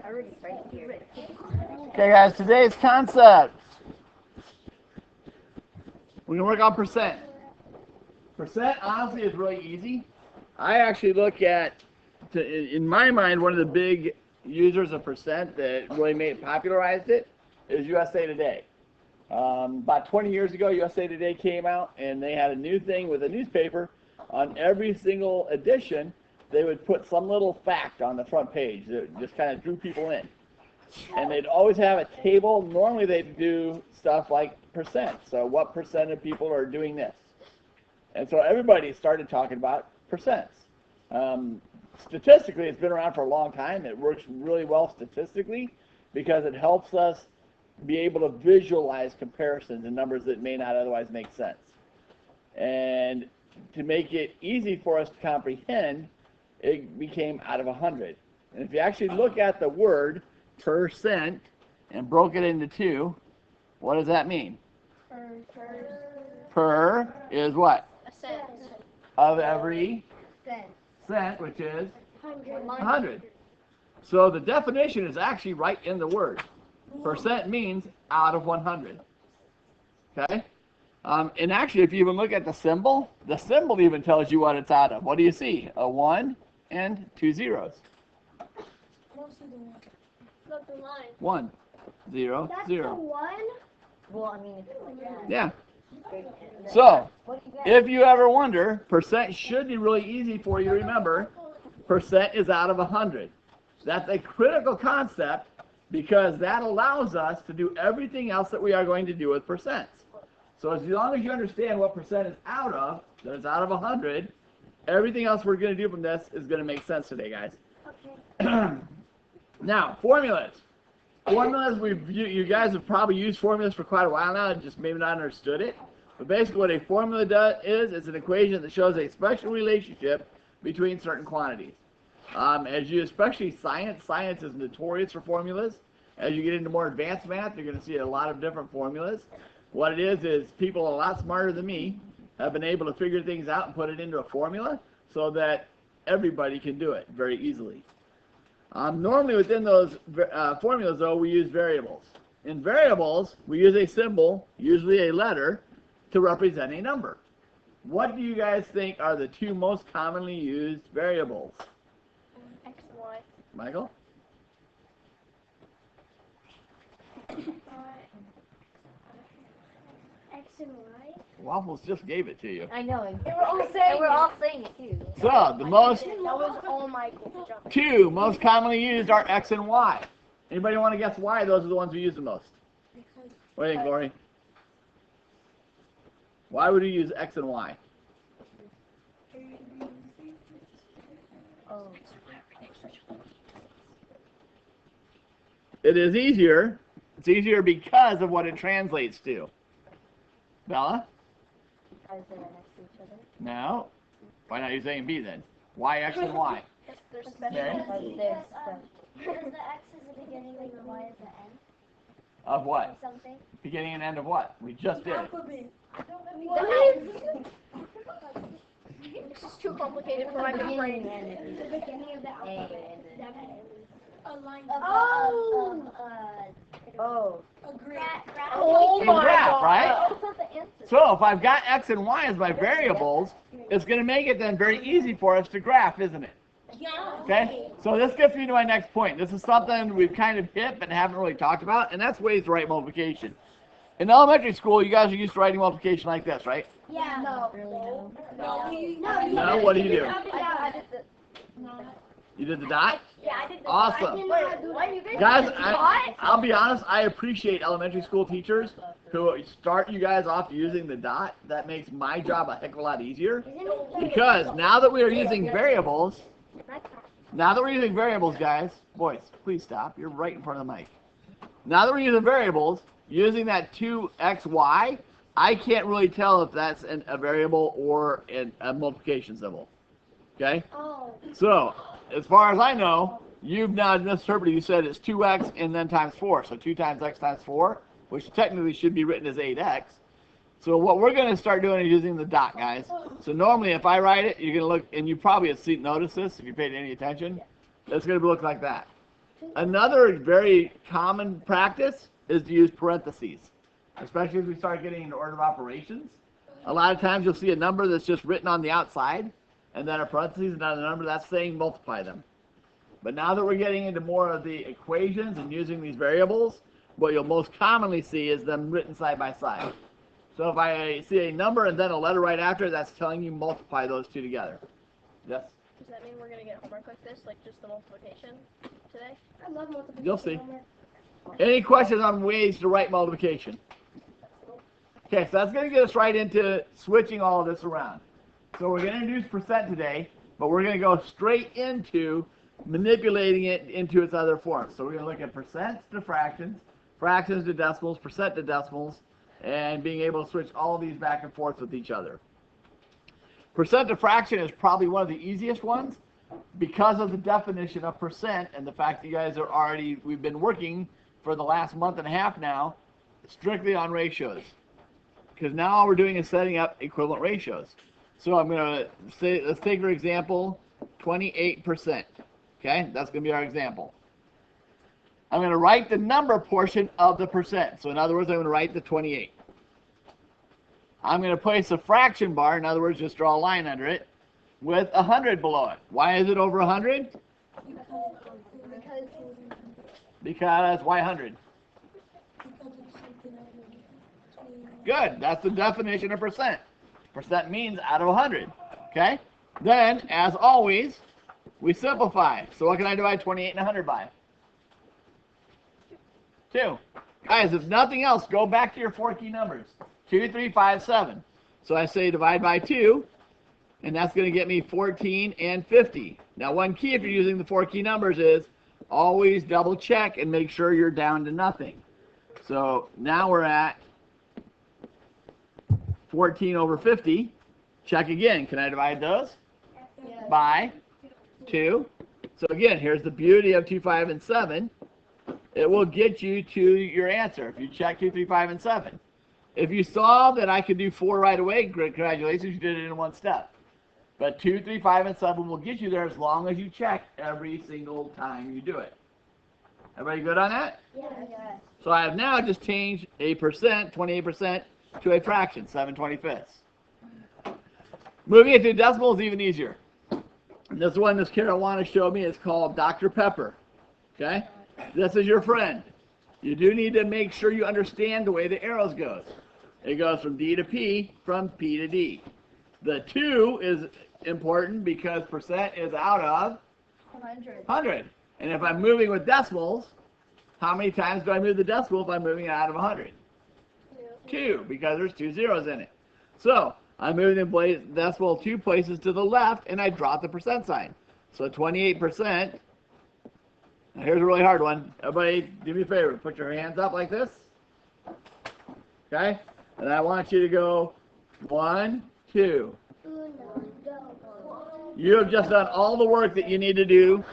Okay, guys, today's concept. We're going to work on percent. Percent, honestly, is really easy. I actually look at, in my mind, one of the big users of percent that really popularized it is USA Today. About 20 years ago, USA Today came out, and they had a new thing with a newspaper. On every single edition, they would put some little fact on the front page that just kind of drew people in. And they'd always have a table. Normally, they'd do stuff like percent. So what percent of people are doing this? And so everybody started talking about percents. Statistically, it's been around for a long time. It works really well statistically because it helps us be able to visualize comparisons and numbers that may not otherwise make sense. And to make it easy for us to comprehend, it became out of 100. And if you actually look at the word percent and broke it into two, what does that mean? Per is what? A cent. Of every cent, which is 100. So the definition is actually right in the word. Percent means out of 100. Okay? And actually, if you even look at the symbol even tells you what it's out of. What do you see? A 1 and 2 zeros. Look, the line. 1, 0, That's 0. the one? Well, I mean, it's Yeah. So, if you ever wonder, percent should be really easy for you to remember. Percent is out of 100. That's a critical concept because that allows us to do everything else that we are going to do with percents. So as long as you understand what percent is out of, that it's out of 100, everything else we're going to do from this is going to make sense today, guys. Okay. Now, formulas. Formulas, you guys have probably used formulas for quite a while now, just maybe not understood it. But basically what a formula is, it's an equation that shows a special relationship between certain quantities. Especially science is notorious for formulas. As you get into more advanced math, you're going to see a lot of different formulas. What it is people a lot smarter than me have been able to figure things out and put it into a formula so that everybody can do it very easily. Normally within those formulas, though, we use variables. In variables, we use a symbol, usually a letter, to represent a number. What do you guys think are the two most commonly used variables? X and Y. Michael? X and Y? Waffles just gave it to you. I know. And We're all saying it too. So, the most That was all Michael. two most commonly used are X and Y. Anybody want to guess why those are the ones we use the most? What do you think, Lori? Why would we use X and Y? Oh. It is easier. It's easier because of what it translates to. Bella? Are they next to each other? No. Why not use A and B then? Why X and Y? They're special. Okay. Because the X is the beginning and the Y is the end. Of what? Something. Beginning and end of what? We just did it. This is too complicated for my brain. The beginning of the alphabet. Oh. Oh my God. Right? That's not the answer. So if I've got X and Y as my variables, it's going to make it then very easy for us to graph, isn't it? Okay? So this gets me to my next point. This is something we've kind of hit but haven't really talked about, and that's ways to write multiplication. In elementary school, you guys are used to writing multiplication like this, right? Yeah. No. No? What do you do? I did the... You did the dot? Yeah, I did the Awesome. Guys, I'll be honest, I appreciate elementary school teachers who start you guys off using the dot. That makes my job a heck of a lot easier. Because now that we are using variables, guys, boys, please stop. You're right in front of the mic. Now that we're using variables, using that 2xy, I can't really tell if that's a variable or a multiplication symbol. Okay? Oh. So, as far as I know, you've now misinterpreted. You said it's 2x and then times 4. So 2 times x times 4, which technically should be written as 8x. So what we're going to start doing is using the dot, guys. So normally if I write it, you're going to look, and you probably have noticed this if you paid any attention, it's going to look like that. Another very common practice is to use parentheses, especially as we start getting into order of operations. A lot of times you'll see a number that's just written on the outside, and then a parentheses, and another number that's saying multiply them. But now that we're getting into more of the equations and using these variables, what you'll most commonly see is them written side by side. So if I see a number and then a letter right after, that's telling you multiply those two together. Yes? Does that mean we're going to get homework like this, like just the multiplication today? I love multiplication. You'll see. Any questions on ways to write multiplication? Okay, so that's going to get us right into switching all of this around. So we're going to introduce percent today, but we're going to go straight into manipulating it into its other forms. So we're going to look at percents to fractions, fractions to decimals, percent to decimals, and being able to switch all of these back and forth with each other. Percent to fraction is probably one of the easiest ones because of the definition of percent and the fact that you guys are already, we've been working for the last month and a half now strictly on ratios. Because now all we're doing is setting up equivalent ratios. So I'm going to say, let's take for example, 28%. Okay, that's going to be our example. I'm going to write the number portion of the percent. So in other words, I'm going to write the 28. I'm going to place a fraction bar, in other words, just draw a line under it, with 100 below it. Why is it over 100? Because why 100? Good, that's the definition of percent. Percent means out of 100. Okay? Then, as always, we simplify. So what can I divide 28 and 100 by? 2. Guys, if nothing else, go back to your 4 key numbers. 2, 3, 5, 7. So I say divide by 2, and that's going to get me 14 and 50. Now, one key if you're using the 4 key numbers is always double check and make sure you're down to nothing. So now we're at 14 over 50. Check again. Can I divide those? Yes. By 2. So again, here's the beauty of 2, 5, and 7. It will get you to your answer if you check 2, 3, 5, and 7. If you saw that I could do 4 right away, congratulations, you did it in one step. But 2, 3, 5, and 7 will get you there as long as you check every single time you do it. Everybody good on that? Yes. So I have now just changed a percent, 28%, to a fraction, 7/25. Moving it to decimal is even easier. And this one, this Caruana showed me, is called Dr. Pepper. Okay? This is your friend. You do need to make sure you understand the way the arrows goes. It goes from D to P, from P to D. The 2 is important because percent is out of 100. And if I'm moving with decimals, how many times do I move the decimal if I'm moving it out of 100? 2, because there's 2 zeros in it. So I'm moving the decimal 2 places to the left, and I drop the percent sign. So 28%. Now here's a really hard one. Everybody, do me a favor. Put your hands up like this. Okay? And I want you to go 1, 2. You have just done all the work that you need to do.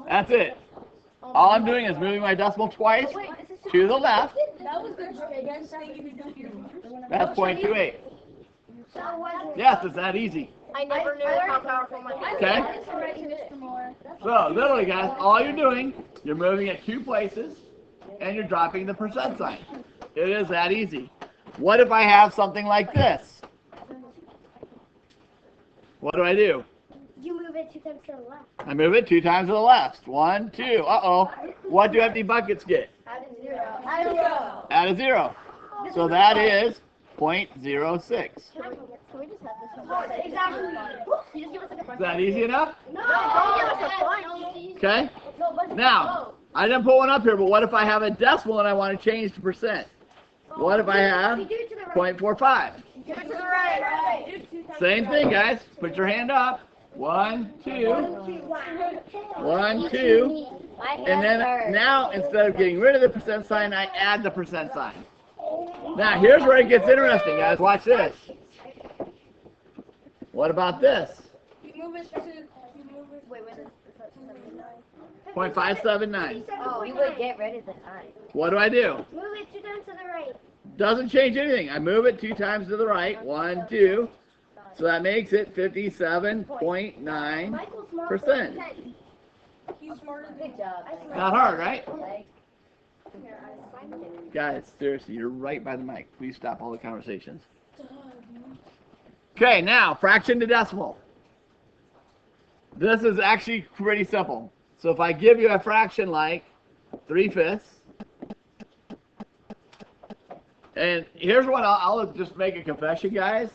That's it. All I'm doing is moving my decimal twice to the left. That's 0.28. Yes, it's that easy. I never knew how powerful my hand Okay? So, literally, guys, all you're doing, you're moving it 2 places, and you're dropping the percent sign. It is that easy. What if I have something like this? What do? You move it 2 times to the left. I move it 2 times to the left. 1, 2. Uh-oh. What do empty buckets get? Add a 0. Add a 0. So that is 0.06. Can we just have this one? Exactly. Is that easy enough? No, don't give us a point. Okay? Now, I didn't put one up here, but what if I have a decimal and I want to change to percent? What if I have 0.45? Give it to the right. Same thing, guys. Put your hand up. 1, 2. 1, 2. And then now, instead of getting rid of the percent sign, I add the percent sign. Now, here's where it gets interesting, guys. Watch this. What about this? Wait, 0.579. Oh, you would get rid of the sign. What do I do? Move it 2 times to the right. Doesn't change anything. I move it 2 times to the right. 1, 2. So that makes it 57.9%. Good job. Not hard, right? Like, Guys, seriously, you're right by the mic. Please stop all the conversations. Okay, now, fraction to decimal. This is actually pretty simple. So if I give you a fraction like 3/5, and here's what I'll just make a confession, guys.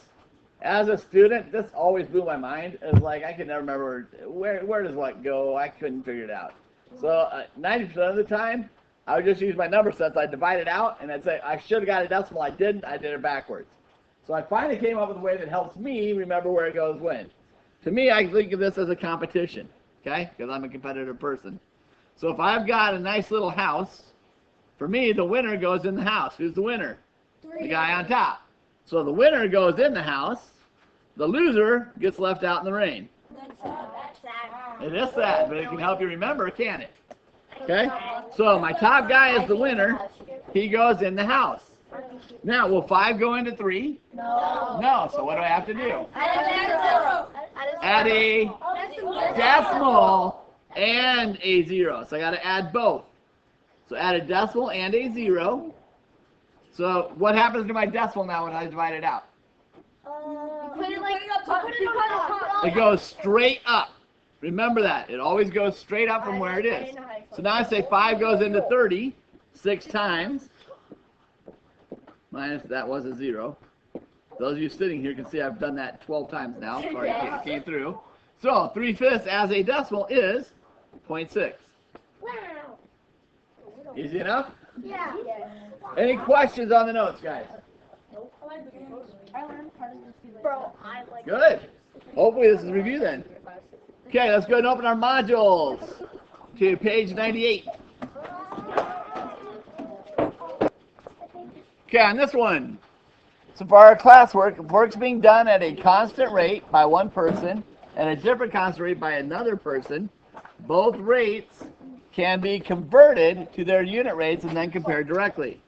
As a student, this always blew my mind. It's like I could never remember where does what go. I couldn't figure it out. So 90% of the time, I would just use my number sets. I'd divide it out, and I'd say I should have got a decimal. I didn't. I did it backwards. So I finally came up with a way that helps me remember where it goes when. To me, I think of this as a competition, okay? Because I'm a competitive person. So if I've got a nice little house, for me, the winner goes in the house. Who's the winner? The guy on top. So the winner goes in the house. The loser gets left out in the rain. That's sad. It is sad, but it can help you remember, can't it? Okay? So my top guy is the winner. He goes in the house. Now, will 5 go into 3? No. No. So what do I have to do? Add a Decimal. decimal and a 0. So I got to add both. So add a decimal and a 0. So what happens to my decimal now when I divide it out? Put it up. It goes straight up. Remember that. It always goes straight up from where it is. So now I say 5 goes into 30 6 times. Minus, that was a 0. Those of you sitting here can see I've done that 12 times now. Sorry, it came through. So 3/5 as a decimal is 0.6. Wow. Easy enough? Yeah. Any questions on the notes, guys? Bro, I like. Good. Hopefully this is review then. Okay, let's go and open our modules to page 98. Okay, on this one, so for our classwork, if work's being done at a constant rate by one person and a different constant rate by another person, both rates can be converted to their unit rates and then compared directly.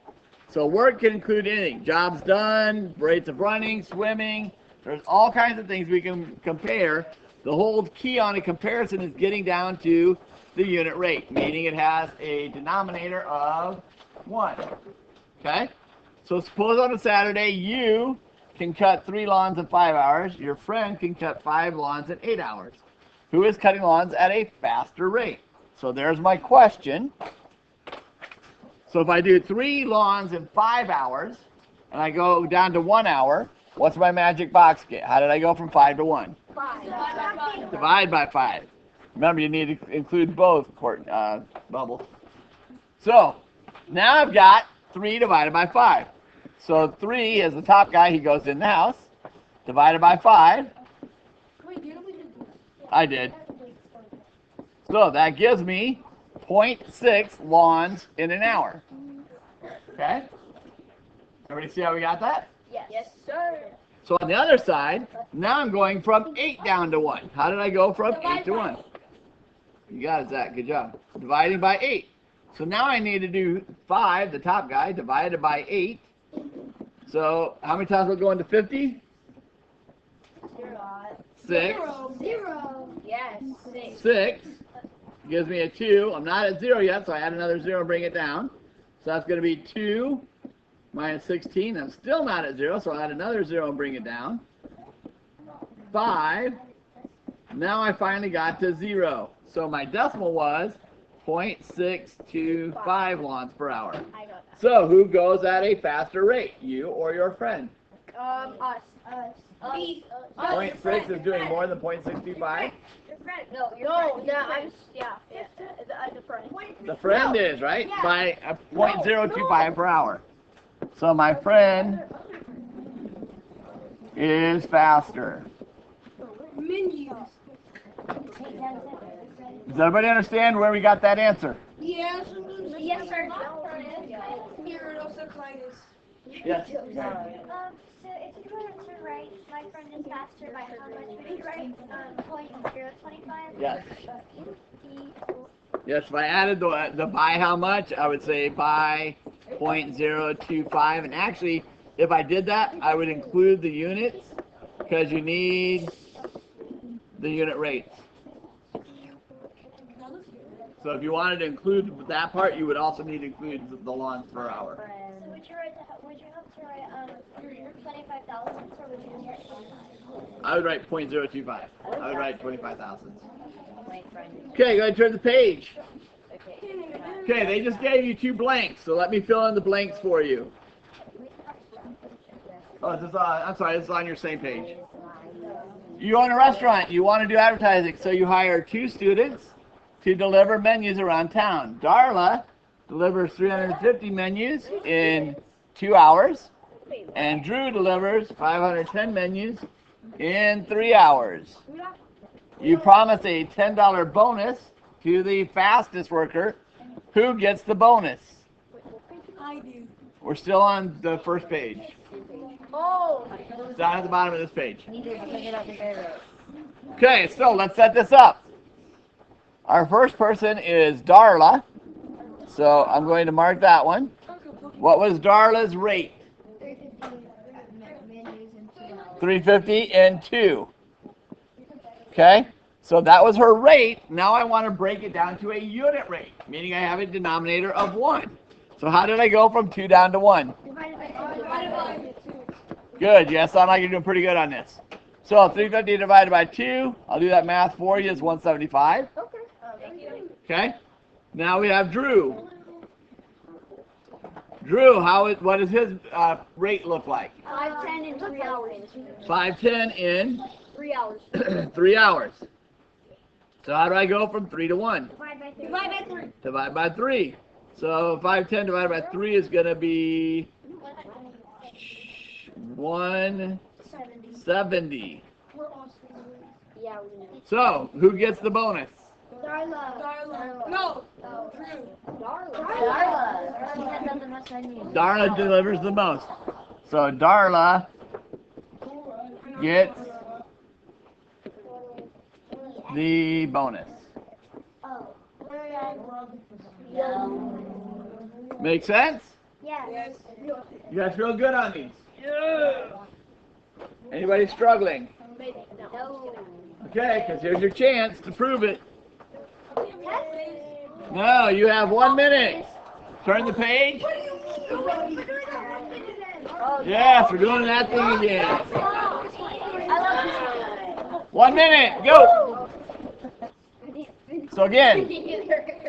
So work can include anything. Jobs done, rates of running, swimming. There's all kinds of things we can compare. The whole key on a comparison is getting down to the unit rate, meaning it has a denominator of 1. Okay? So suppose on a Saturday you can cut 3 lawns in 5 hours. Your friend can cut 5 lawns in 8 hours. Who is cutting lawns at a faster rate? So there's my question. So if I do 3 lawns in 5 hours and I go down to 1 hour, what's my magic box get? How did I go from 5 to 1? 5. Divide by 5. Remember, you need to include both, Bubble. So now I've got 3 divided by 5. So 3 is the top guy, he goes in the house. Divided by 5. I did. So that gives me 0.6 lawns in an hour. Okay? Everybody see how we got that? Yes, sir. So on the other side, now I'm going from 8 down to 1. How did I go from 8 to 1? You got it, Zach. Good job. Dividing by 8. So now I need to do 5, the top guy, divided by 8. So how many times will it go into 50? 6. 0. Yes. 6 gives me a 2. I'm not at 0 yet, so I add another 0 and bring it down. So that's going to be 2 minus 16. I'm still not at 0, so I'll add another 0 and bring it down. 5. Now I finally got to 0. So my decimal was 0.625 lawns per hour. I got that. So who goes at a faster rate, you or your friend? Us. 0.6 is doing more than 0.625? Your friend. No, the friend. The friend is, right? By a 0.025 per hour. So my friend is faster. Does everybody understand where we got that answer? Yes, sir. Yes. So if you go to right, my friend is faster by how much would you write? 0.025? Yes. Yes, if I added the by how much, I would say by 0.025. And actually, if I did that, I would include the units because you need the unit rates. So if you wanted to include that part, you would also need to include the lawns per hour. So would you have to write 25,000 or would you just write 25? I would write .025. I would write 25,000. Okay, go ahead and turn the page. Okay, they just gave you 2 blanks, so let me fill in the blanks for you. Oh, this is I'm sorry, this is on your same page. You own a restaurant, you want to do advertising, so you hire 2 students to deliver menus around town. Darla delivers 350 menus in 2 hours, and Drew delivers 510 menus in 3 hours. You promise a $10 bonus to the fastest worker. Who gets the bonus? I do. We're still on the first page. Oh. It's down at the bottom of this page. Okay, so let's set this up. Our first person is Darla. So I'm going to mark that one. What was Darla's rate? 350 in 2. Okay, so that was her rate. Now I want to break it down to a unit rate, meaning I have a denominator of 1. So how did I go from 2 down to 1? Good, yeah, sound like you're doing pretty good on this. So 350 divided by 2, I'll do that math for you, is 175. Okay, now we have Drew. Drew, what does his rate look like? 510 in 3 hours. 510 in 3 hours. 3 hours. So how do I go from 3 to 1? Divide by 3. Divide by 3. So 510 divided by 3 is going to be 170. So who gets the bonus? Darla. No. Darla delivers the most. So Darla gets the bonus. Make sense? Yes. You guys feel good on these? Yeah. Anybody struggling? No. Okay, because here's your chance to prove it. No, you have 1 minute. Turn the page. Yes, we're doing that thing again. 1 minute, go. So again,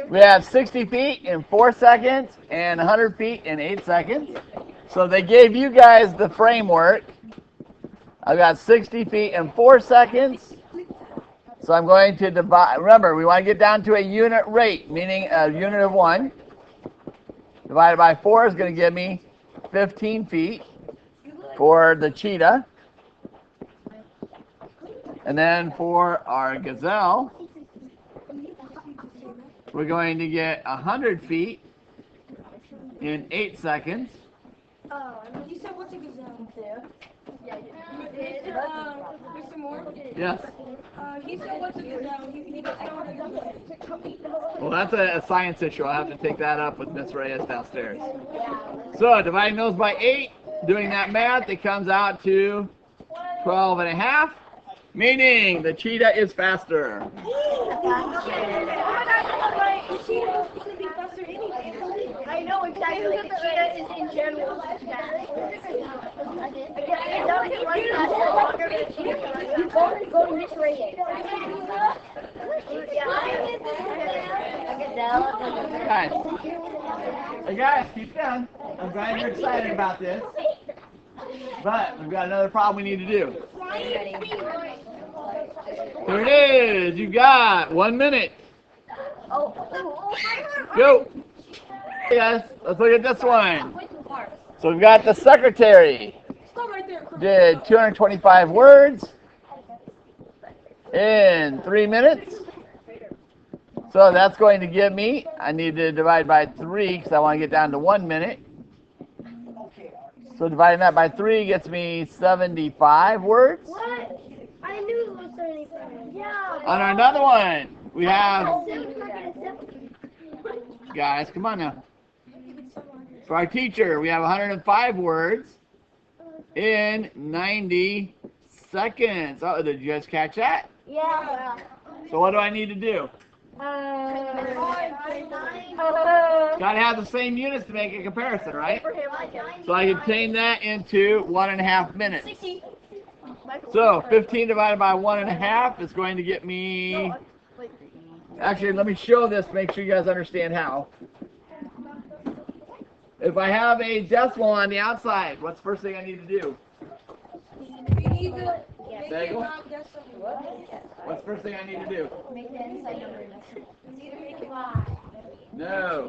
we have 60 feet in 4 seconds and 100 feet in 8 seconds. So they gave you guys the framework. I've got 60 feet in 4 seconds. So I'm going to divide. Remember, we want to get down to a unit rate, meaning a unit of 1. Divided by 4 is going to give me 15 feet for the cheetah. And then for our gazelle, we're going to get 100 feet in 8 seconds. You said what's a gazelle? Yeah, you did. Mr. Moore? Yes. He said what's a gazelle? Well, that's a science issue. I'll have to take that up with Miss Reyes downstairs. So, dividing those by 8, doing that math, it comes out to 12 and a half, meaning the cheetah is faster. I know exactly. The cheetah is in general. It doesn't run faster longer, but the cheetah can run faster. You both go to Miss Reyes. Guys. Hey guys, keep down. I'm glad you're excited about this. But we've got another problem we need to do. Here it is. You got 1 minute. Go. Hey guys, let's look at this one. So we've got the secretary. Did 225 words in 3 minutes. So that's going to give me, I need to divide by 3 because I want to get down to 1 minute. So dividing that by 3 gets me 75 words. What? I knew it was 75. Yeah. On another one, we have, guys, come on now. For our teacher, we have 105 words in 90 seconds. Oh, did you guys catch that? Yeah. So what do I need to do? Gotta have the same units to make a comparison, right? So I can change that into 1.5 minutes. So 15 divided by 1.5 is going to get me. Actually, let me show this. Make sure you guys understand how. If I have a decimal on the outside, what's the first thing I need to do? Bagel? What's the first thing I need to do? Make the inside number No.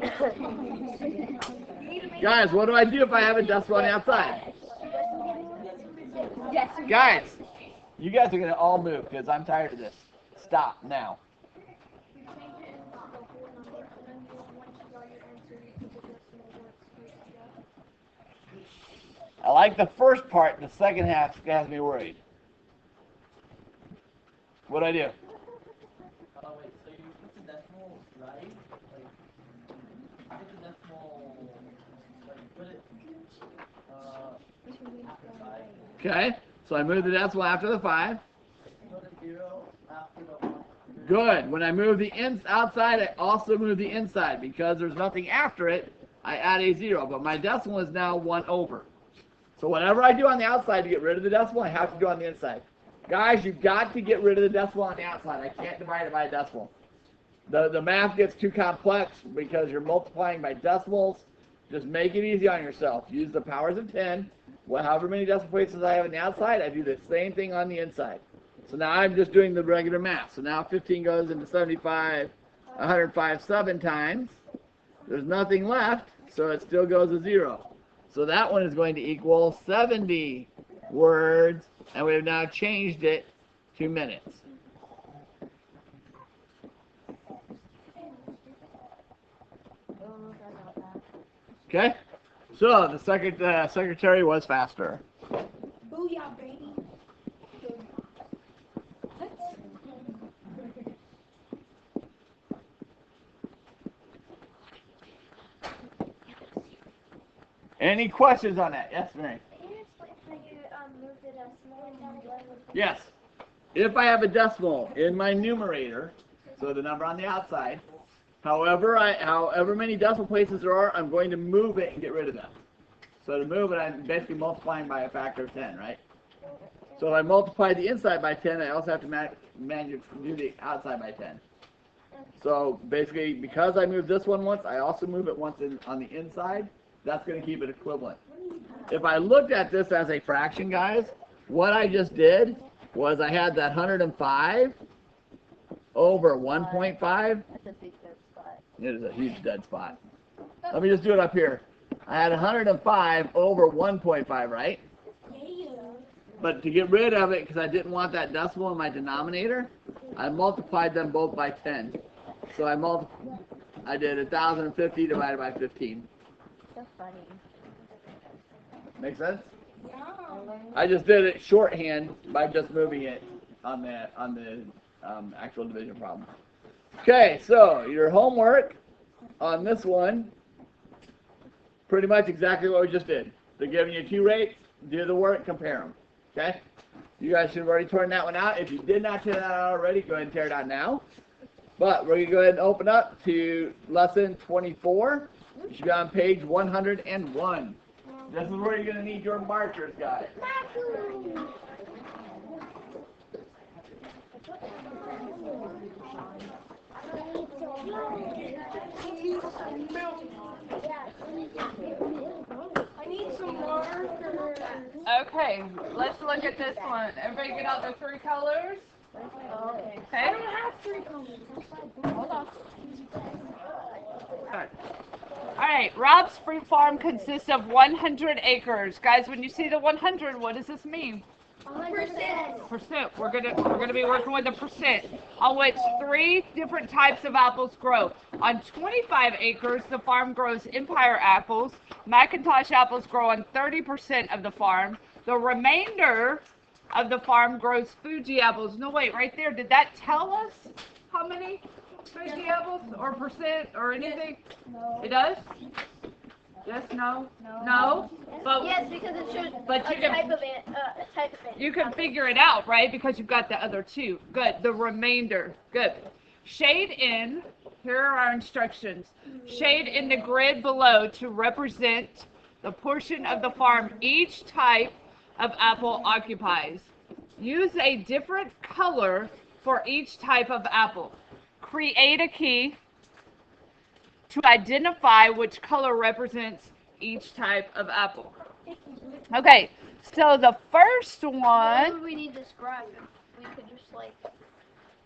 Guys, what do I do if I have a decimal on the outside? Guys, you guys are going to all move because I'm tired of this. Stop now. I like the first part. The second half has me worried. What do I do? Wait, so you put the decimal right? Like, put the decimal, like, put it, after 5. Okay, so I move the decimal after the 5. Put a 0 after the 1. Good. When I move the outside, I also move the inside. Because there's nothing after it, I add a 0. But my decimal is now 1 over. So whatever I do on the outside to get rid of the decimal, I have to do on the inside. Guys, you've got to get rid of the decimal on the outside. I can't divide it by a decimal. The math gets too complex because you're multiplying by decimals. Just make it easy on yourself. Use the powers of 10. However many decimal places I have on the outside, I do the same thing on the inside. So now I'm just doing the regular math. So now 15 goes into 75, 105 7 times. There's nothing left, so it still goes to 0. So that one is going to equal 70 words, and we have now changed it to minutes. Okay? So the secretary was faster. Booyah, baby. Any questions on that? Yes, Mary? Yes. If I have a decimal in my numerator, so the number on the outside, however many decimal places there are, I'm going to move it and get rid of them. So to move it, I'm basically multiplying by a factor of 10, right? So if I multiply the inside by 10, I also have to do the outside by 10. So basically, because I moved this one once, I also move it once on the inside. That's going to keep it equivalent. If I looked at this as a fraction, guys, what I just did was I had that 105 over 1.5. That's a big dead spot. It is a huge dead spot. Let me just do it up here. I had 105 over 1.5, right? But to get rid of it, because I didn't want that decimal in my denominator, I multiplied them both by 10. So I did 1,050 divided by 15. So funny. Make sense? I just did it shorthand by just moving it on the actual division problem. Okay, so your homework on this one, pretty much exactly what we just did. They're giving you 2 rates, do the work, compare them. Okay? You guys should have already torn that one out. If you did not tear that out already, go ahead and tear it out now. But we're going to go ahead and open up to lesson 24. You should be on page 101. This is where you're going to need your markers, guys. I need some markers. Okay, let's look at this one. Everybody get out their 3 colors. I Okay. don't have 3 colors. Hold on. All right, Rob's fruit farm consists of 100 acres. Guys, when you see the 100, what does this mean? 100%. Percent. We're gonna be working with the percent, on which 3 different types of apples grow. On 25 acres, the farm grows Empire apples. Macintosh apples grow on 30% of the farm. The remainder of the farm grows Fuji apples. No, wait, right there. Did that tell us how many Fuji apples or percent or anything? No. It does? Yes, no? No? But Yes, because it shows But you a can- type of it. A type of it. you can figure it out, right? Because you've got the other 2. Good. The remainder. Good. Shade in, here are our instructions. Shade in the grid below to represent the portion of the farm each type of apple occupies. Use a different color for each type of apple. Create a key to identify which color represents each type of apple. Okay, so the first Why one, would we need this graphic? We could just like.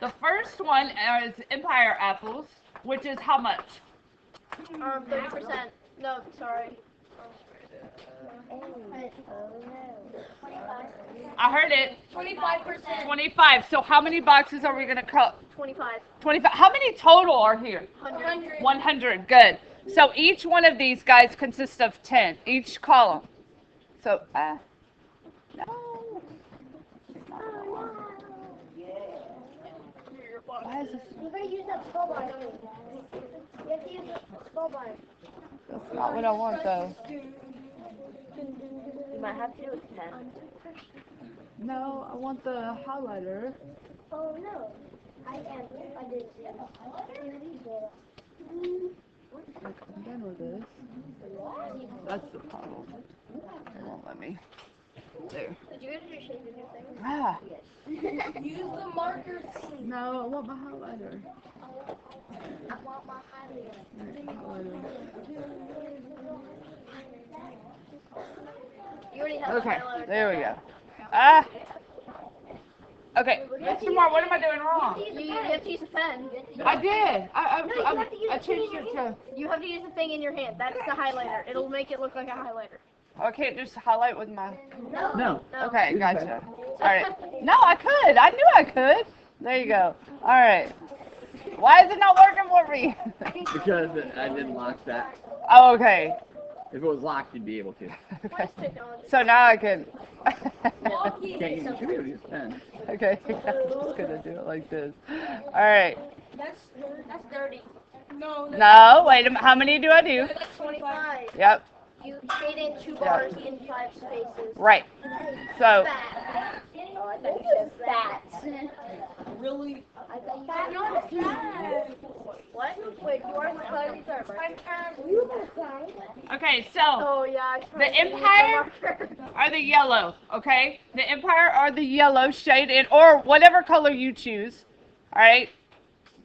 the first one is Empire apples, which is how much? 30%. No, sorry. I heard it. 25%. 25. So how many boxes are we going to cut? 25. 25. How many total are here? 100. 100. Good. So each one of these guys consists of 10, each column. So, no. Why is this? You're going to use that skull bar. You have to use the skull bar. That's not what I want, though. You might have to do it 10. No, I want the highlighter. Oh no. I did it. Like, I'm done with this. That's the problem. It won't let me. There. Did you get your shape in your thing? Ah. Use the marker. No, I want my highlighter. I want my highlighter. You already have Okay, the highlighter. there we go. Ah. Okay, Mr. Moore, what am I doing wrong? You have to use a pen. I did. I changed it to. You have to use the thing in your hand. That's the highlighter. It'll make it look like a highlighter. I can't just highlight with my. No. Okay, gotcha. All right. No, I could. I knew I could. There you go. All right. Why is it not working for me? Because I didn't lock that. Oh, okay. If it was locked, you'd be able to. Okay. So now I can. You should be able to use pen. Okay, I'm just gonna do it like this. All right. That's dirty. No. No, wait a minute. How many do I do? That's 25. Yep. You shade in 2 bars in 5 spaces. Right. So. Fat. Oh, I thought you said fat. Really? I thought you said what? Wait, you are cutting Okay, so Oh yeah. the Empire are the yellow. Okay, the Empire are the yellow shade in, or whatever color you choose. All right.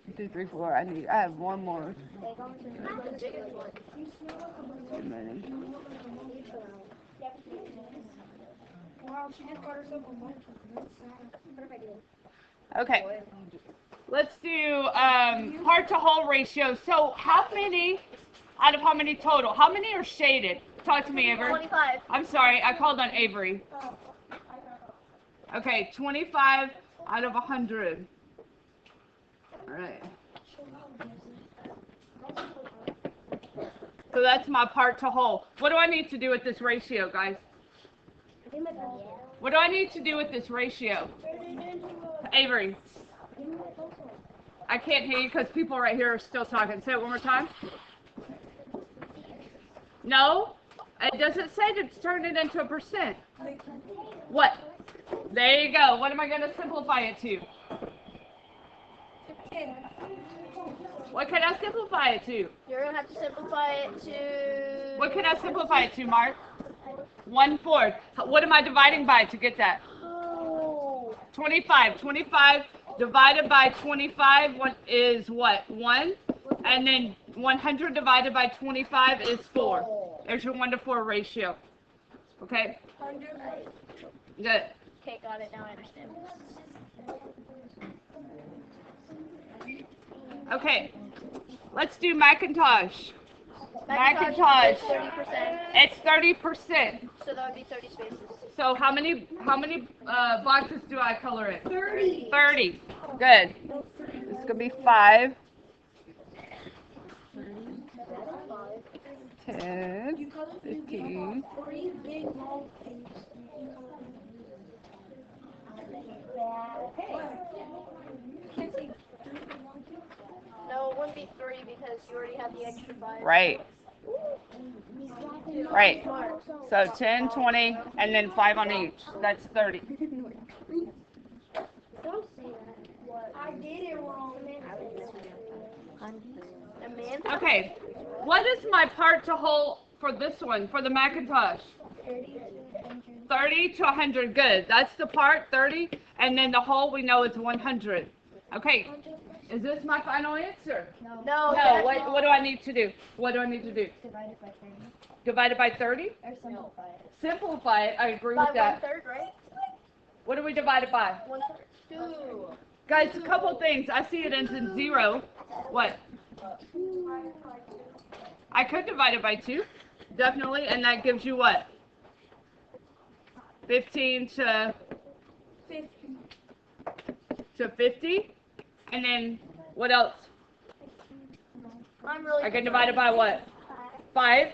1, 2, 3, 4. I have one more. Too many. Wow, she just got herself a mic. Okay. Let's do part to whole ratio. So how many out of how many total? How many are shaded? Talk to me, Avery. 25. I'm sorry, I called on Avery. Okay, 25 out of 100. All right. So that's my part to whole. What do I need to do with this ratio, guys? What do I need to do with this ratio? Avery. I can't hear you because people right here are still talking. Say it one more time. No, it doesn't say to turn it into a percent. What? There you go. What am I going to simplify it to? What can I simplify it to? You're going to have to simplify it to... What can I simplify it to, Mark? 1/4. What am I dividing by to get that? 25. 25 divided by 25 is what? 1. And then 100 divided by 25 is 4. There's your 1-to-4 ratio. Okay? Good. Okay, got it. Now I understand. Okay. Let's do Macintosh. Macintosh. Macintosh. 30%. It's 30%. So that would be 30 spaces. So how many boxes do I color in? 30. 30. Good. It's gonna be 5. 10, 15. No, it wouldn't be 3 because you already have the extra 5. Right. Right. So 10, 20, and then 5 on each. That's 30. Don't say that. I did it wrong. man. Okay, what is my part to whole for this one, for the Macintosh? 30 to 100, good. That's the part, 30, and then the whole we know is 100. Okay, is this my final answer? No. No, what do I need to do? What do I need to do? Divide it by 30. Divide it by 30? Or simplify it. Simplify it, I agree By with that. 1/3, right? What do we divide it by? 1/3. 2. Guys, a couple things. I see it ends in 0. What? I could divide it by 2, definitely, and that gives you what? 15 to 50, and then what else? I'm really I can divide it by what? 5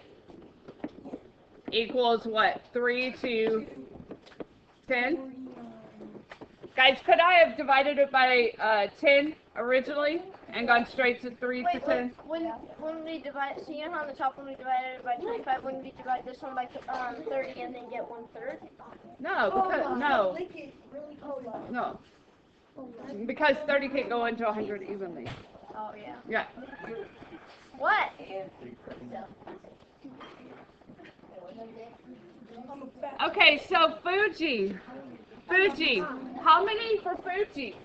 equals what? 3 to 10. Guys, could I have divided it by 10 originally and gone straight to 3 to 10? When we divide, so you know how on the top when we divided it by 25, when we divide this one by 30 and then get 1/3? No, because no. Because 30 can't go into 100 evenly. Oh yeah. Yeah. What? Okay, so Fuji, how many for Fuji?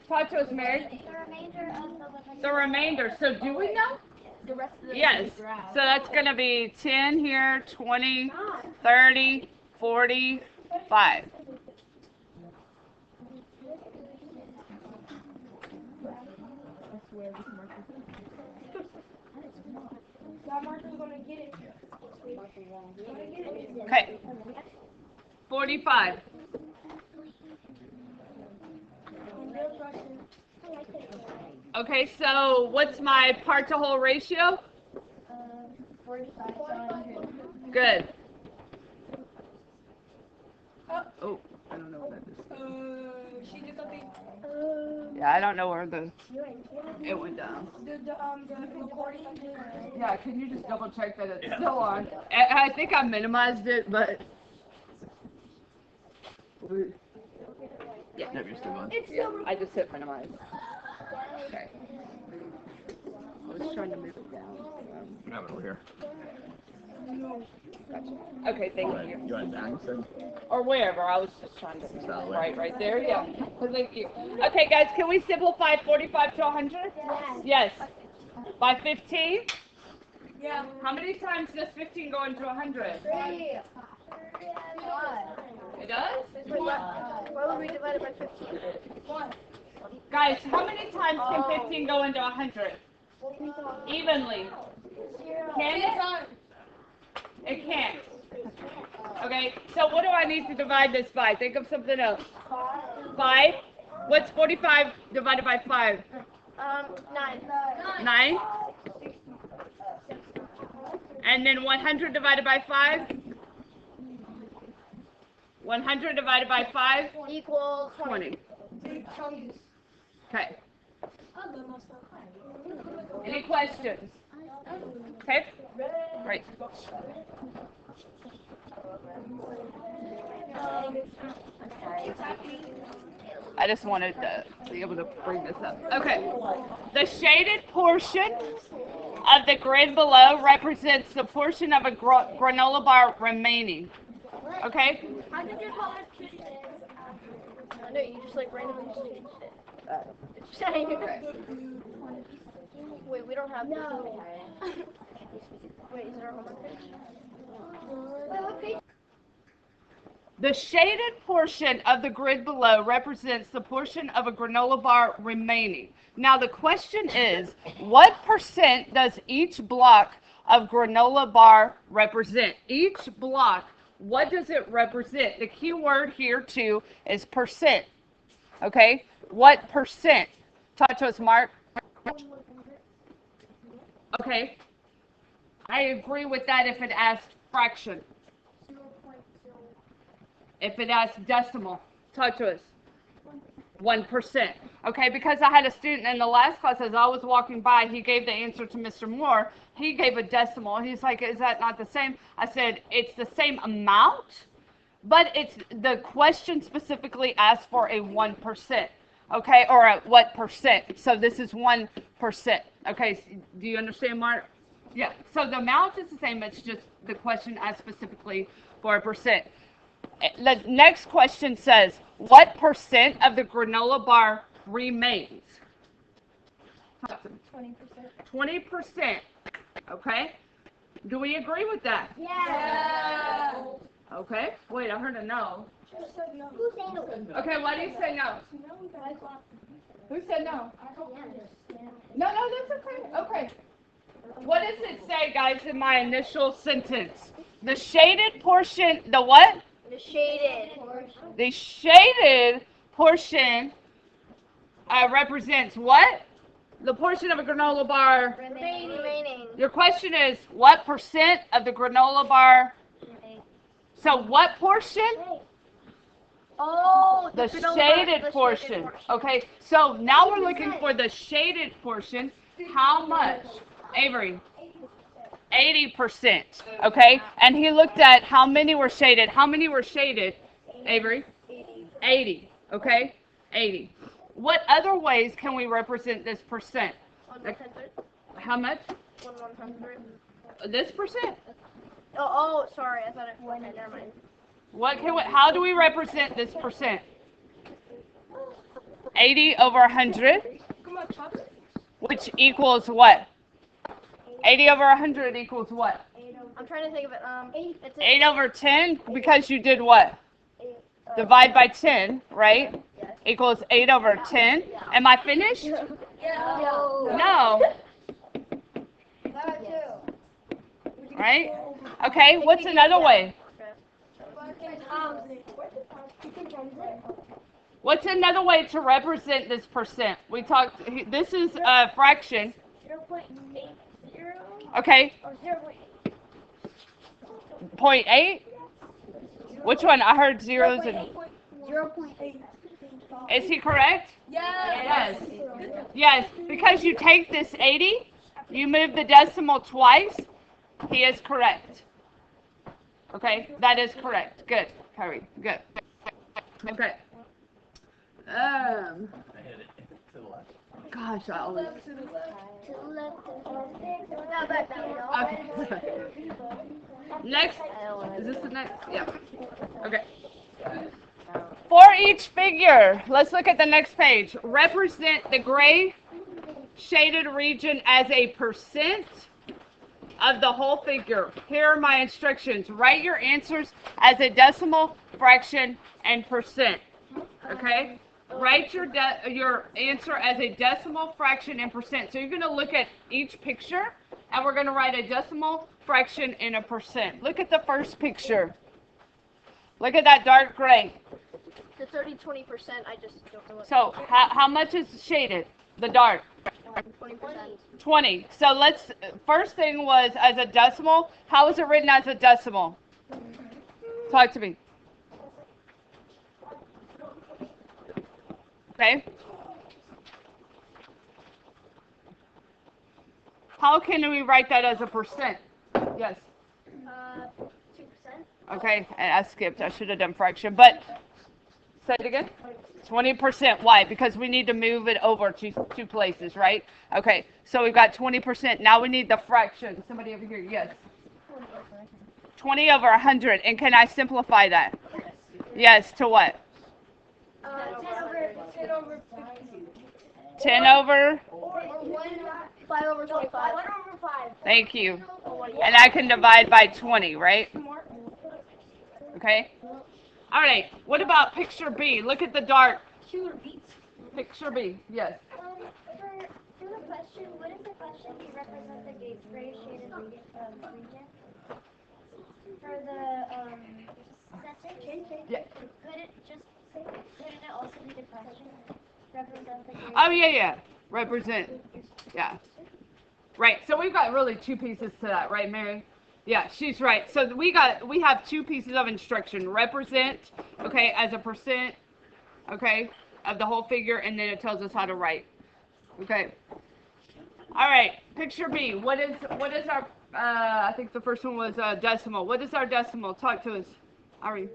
Talk to us, Mary. The remainder of the 100. The remainder. So do we know? The rest of the Yes. So that's going to be 10 here, 20, 30, 40, 5. Okay. 45. Okay, so what's my part to whole ratio? 45 to 100. Good. Oh, I don't know what that is. She did something. Yeah, I don't know where it went down. The recording. Yeah, can you just double check that it's still on? I think I minimized it, but yeah, Yep, you're still going. yeah, I just hit minimize. Okay. I was trying to move it down. You have it over here. Gotcha. Okay, thank you. You want it down, you said? Or wherever. I was just trying to That way. right there. Yeah. Thank you. Okay, guys, can we simplify 45 to 100? Yes. By 15? Yeah. How many times does 15 go into 100? 3. It does? Why would we divide it by 15? 1. Guys, how many times can 15 go into 100? Evenly. Can it? It can't. Okay, so what do I need to divide this by? Think of something else. 5? What's 45 divided by 5? 9. 9? And then 100 divided by 5? 100 divided by 5? Equals 20. Okay. Any questions? Okay. Great. I just wanted to be able to bring this up. Okay. The shaded portion of the grid below represents the portion of a granola bar remaining. Okay? How did you call it? I know, you just like randomly just changed it. It's saying. Wait, we don't have this. Wait, is it our homework page? Wait, what page? The shaded portion of the grid below represents the portion of a granola bar remaining. Now the question is, what percent does each block of granola bar represent? Each block, what does it represent? The key word here too is percent. Okay? What percent? Talk to us, Mark. Okay. I agree with that if it asked fraction. If it asks decimal, talk to us. 1%. Okay, because I had a student in the last class, as I was walking by, he gave the answer to Mr. Moore. He gave a decimal. He's like, is that not the same? I said, it's the same amount, but it's the question specifically asked for a 1%. okay, or at what percent. So this is 1%. Okay, do you understand, Mark? Yeah, so the amount is the same, it's just the question asked specifically for a percent. The next question says, what percent of the granola bar remains? 20%. 20%, okay? Do we agree with that? Yeah. Okay, wait, I heard a no. Who said no? Okay, why do you say no? Who said no? No, that's okay. Okay. What does it say, guys, in my initial sentence? The shaded portion, the what? The shaded. The shaded portion represents what? The portion of a granola bar. Remaining. Your question is, what percent of the granola bar? So what portion? Oh, The granola bar, shaded the portion. Okay, so now we're looking for the shaded portion. How much? Avery? 80%. Okay, and he looked at how many were shaded. How many were shaded, Avery? 80. Okay, 80. What other ways can we represent this percent? 100. How much? 100. This percent? Oh, sorry. I thought it. Okay, never mind. How do we represent this percent? 80 over 100, which equals what? 80 over 100 equals what? I'm trying to think of it. It's 8 over 10, because you did what? Divide by 10, right? Equals 8 over 10. Am I finished? No. Right? Okay, what's another way? What's another way to represent this percent? We talked, this is a fraction. 0.80. Okay. Or 0.8. 0.8? Which one? I heard zeros and... 0.8. Is he correct? Yes. Yes, because you take this 80, you move the decimal twice, he is correct. Okay, that is correct. Good, Kyrie, good. Okay. Gosh, I always... To the left. Okay. Next, is this the next? Yeah. Okay. For each figure, let's look at the next page. Represent the gray shaded region as a percent of the whole figure. Here are my instructions. Write your answers as a decimal, fraction, and percent. Okay? Write your answer as a decimal, fraction, and percent. So you're going to look at each picture, and we're going to write a decimal, fraction, and a percent. Look at the first picture. Look at that dark gray. The 30-20%. I just don't know what. So how much is shaded? The dark. 20%. 20. So let's, first thing was as a decimal. How is it written as a decimal? Talk to me. Okay. How can we write that as a percent? Yes. 2%. Okay, I skipped. I should have done fraction. But say it again. 20%. Why? Because we need to move it over to two places, right? Okay, so we've got 20%. Now we need the fraction. Somebody over here. Yes. 20 over 100. And can I simplify that? Yes, to what? 10 over 10 over? or 5 over 25. 1 over 5. Thank you. And I can divide by 20, right? Okay. All right. What about picture B? Look at the dark. Picture B. Yes. For the question, what is the question to represent the gray shaded region? For the sentence, Yeah. couldn't it also be the question? Represent the gray. Oh, yeah. Represent. Yeah. Right. So we've got really two pieces to that, right, Mary? Yeah, she's right. So we have two pieces of instruction. Represent, okay, as a percent, okay, of the whole figure, and then it tells us how to write. Okay. All right. Picture B. What is our I think the first one was decimal. What is our decimal? Talk to us. Ari.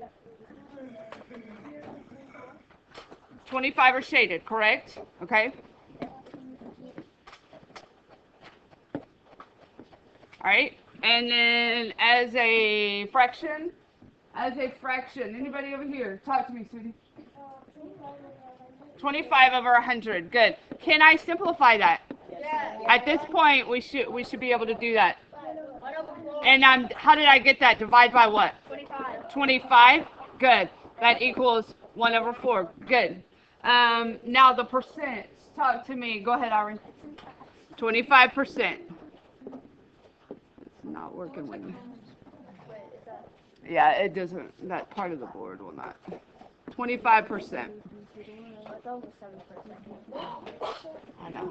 25 are shaded, correct? Okay. All right. And then as a fraction, anybody over here? Talk to me, sweetie. 25 over 100. Good. Can I simplify that? Yeah. At this point, we should be able to do that. And how did I get that? Divide by what? 25. 25. Good. That equals 1 over 4. Good. Now the percent. Talk to me. Go ahead, Irene. 25%. It's not working with me. Yeah, it doesn't. That part of the board will not. 25%. I know.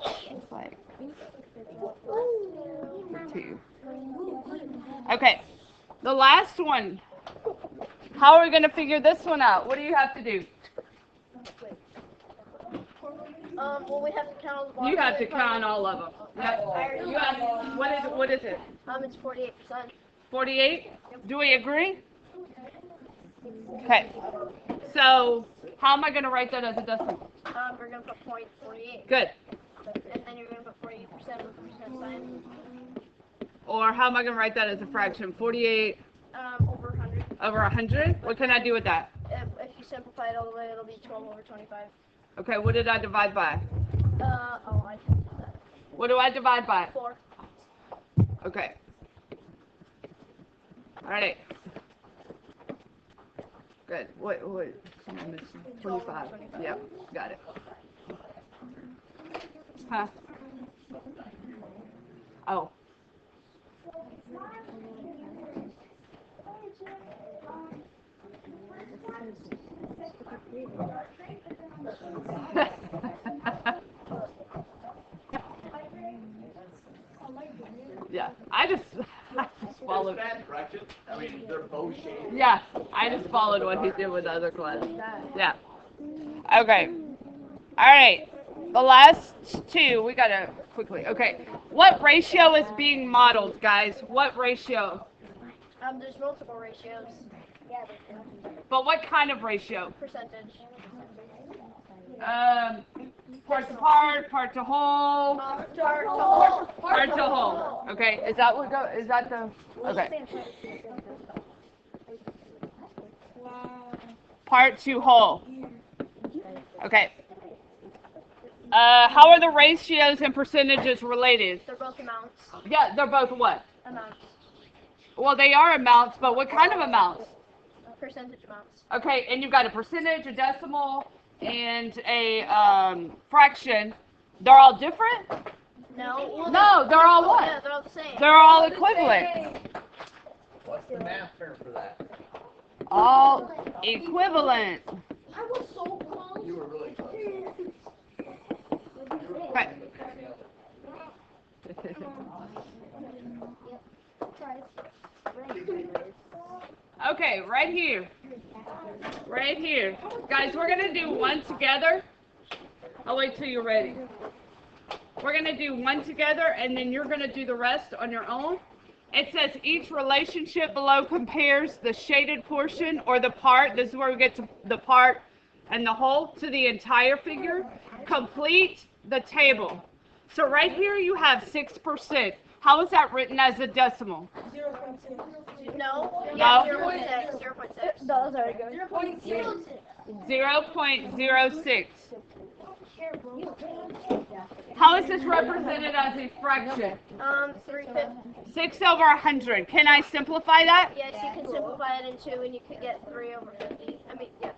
It's like 2. Okay. The last one. How are we going to figure this one out? What do you have to do? Well, we have to count all the blocks. You have to count all of them. Yep. You have, what is it? It's 48%. 48? Do we agree? Okay. So, how am I going to write that as a decimal? We're going to put 0.48. Good. And then you're going to put 48% with the percent sign. Or how am I going to write that as a fraction? 48 Over 100. over 100? What can I do with that? If you simplify it all the way, it'll be 12 over 25. Okay, what did I divide by? I can do that. What do I divide by? 4. Okay. All right. Good. What? Am I missing? 25. Yep, got it. Huh? Oh. Yeah, I just followed. I mean, they're both shaded. Yeah, I just followed what he did with the other class. Yeah. Okay. All right. The last two, we gotta quickly. Okay. What ratio is being modeled, guys? What ratio? There's multiple ratios. But what kind of ratio? Percentage. Part to part, part to whole. Part to whole. Okay. Is that what go? Is that the? Okay. Part to whole. Okay. How are the ratios and percentages related? They're both amounts. Yeah, they're both what? Amounts. Well, they are amounts, but what kind of amounts? Percentage amounts. Okay, and you've got a percentage, a decimal, and a fraction. They're all different? No. Well, No, they're all what? Yeah, they're all the same. They're all equivalent. What's the math term for that? All equivalent. You were really close. Okay. Okay, right here. Right here. Guys, we're going to do one together. I'll wait till you're ready. We're going to do one together, and then you're going to do the rest on your own. It says each relationship below compares the shaded portion or the part. This is where we get to the part and the whole to the entire figure. Complete the table. So right here you have 6%. How is that written as a decimal? 0.6. No? 0.6. 0.6. No, sorry, go. 0.06. How is this represented as a fraction? 3/5. 6 over 100. Can I simplify that? Yes, you can simplify it in 2 and you could get 3 over 50.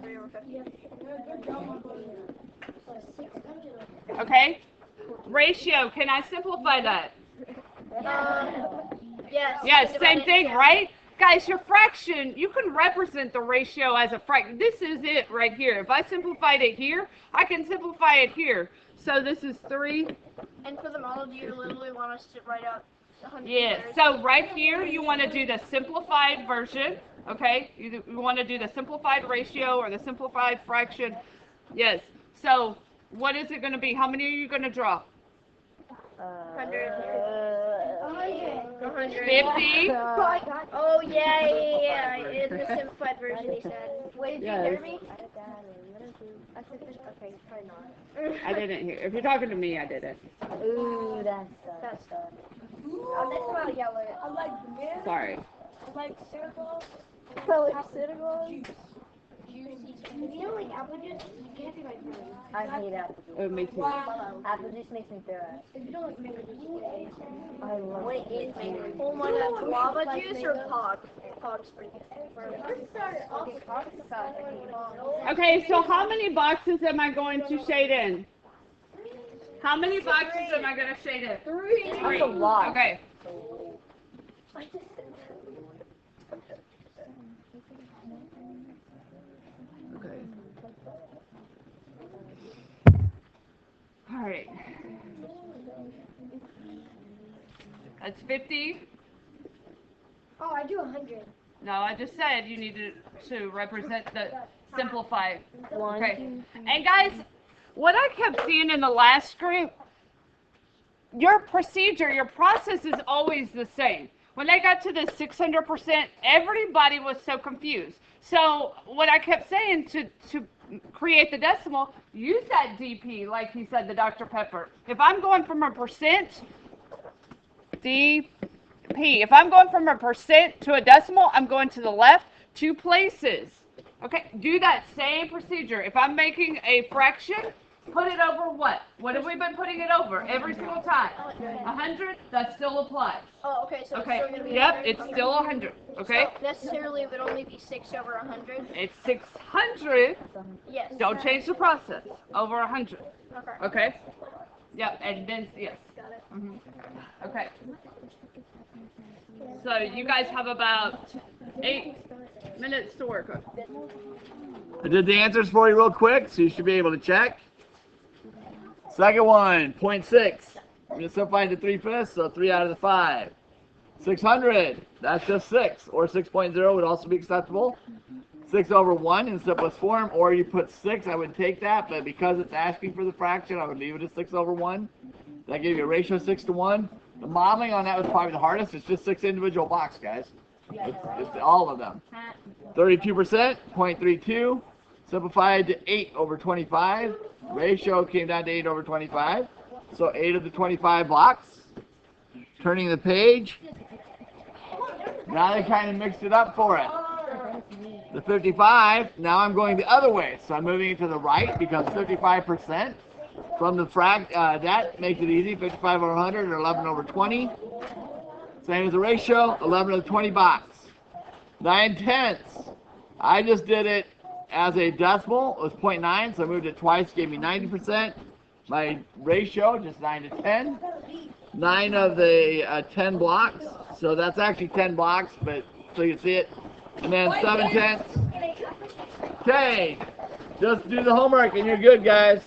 3 over 50. Okay. Ratio, can I simplify that? Yes. Yes, same thing, right? Guys, your fraction, you can represent the ratio as a fraction. This is it right here. If I simplified it here, I can simplify it here. So this is 3. And for the model, do you literally want us to write out 100? Yes, so right here, you want to do the simplified version, okay? You want to do the simplified ratio or the simplified fraction. Yes, so what is it going to be? How many are you going to draw? 100. 100. 50. Oh yeah. In the simplified version, he said. Wait, did you Yes. hear me? I said this. Okay, probably not. I didn't hear. If you're talking to me, I didn't. Ooh, that's stuff. I'm just about to yell it. I like the mint. Sorry. I like circles. You know, like apple juice, you can't be like that. I hate apple juice. Oh, me too. Apple juice makes me throw up. If you don't like mango juice, I love What is mango? Oh my god, guava juice or pog? Pog's pretty good. Okay, so how many boxes am I going to shade in? How many boxes am I going to shade in? 3. That's a lot. Okay. Okay. All right. That's 50. Oh, I do 100. No, I just said you need to represent the simplified. Okay. And guys, what I kept seeing in the last group, your procedure, your process is always the same. When they got to the 600%, everybody was so confused. So what I kept saying to create the decimal, use that DP, like he said, the Dr. Pepper. If I'm going from a percent, DP. If I'm going from a percent to a decimal, I'm going to the left 2 places. Okay, do that same procedure. If I'm making a fraction, put it over what? What have we been putting it over every single time? 100, that still applies. Oh, okay, so Okay, it's still gonna be yep, 100? it's still 100, okay? So necessarily it would only be 6 over 100? It's 600, Yes. don't change the process, over 100, Okay. okay? Yep, and then, yes. Got it. Okay. So you guys have about 8 minutes to work on. I did the answers for you real quick, so you should be able to check. Second one, 0.6. I'm going to simplify into 3/5, so 3 out of the 5. 600, that's just 6, or 6.0 would also be acceptable. 6 over 1 in simplest form, or you put 6, I would take that, but because it's asking for the fraction, I would leave it as 6 over 1. That gave you a ratio of 6 to 1. The modeling on that was probably the hardest. It's just 6 individual blocks, guys. It's all of them. 32%, 0.32. Simplified to 8 over 25. Ratio came down to 8 over 25. So 8 of the 25 blocks. Turning the page. Now they kind of mixed it up for it. The 55, now I'm going the other way. So I'm moving it to the right, becomes 55%. From the that makes it easy. 55 over 100 or 11 over 20. Same as the ratio, 11 over 20 box. 9/10. I just did it as a decimal. It was 0.9, so I moved it twice, gave me 90%. My ratio, just 9 to 10. 9 of the 10 blocks, so that's actually 10 blocks, but so you see it. And then 7/10. Okay, just do the homework and you're good, guys.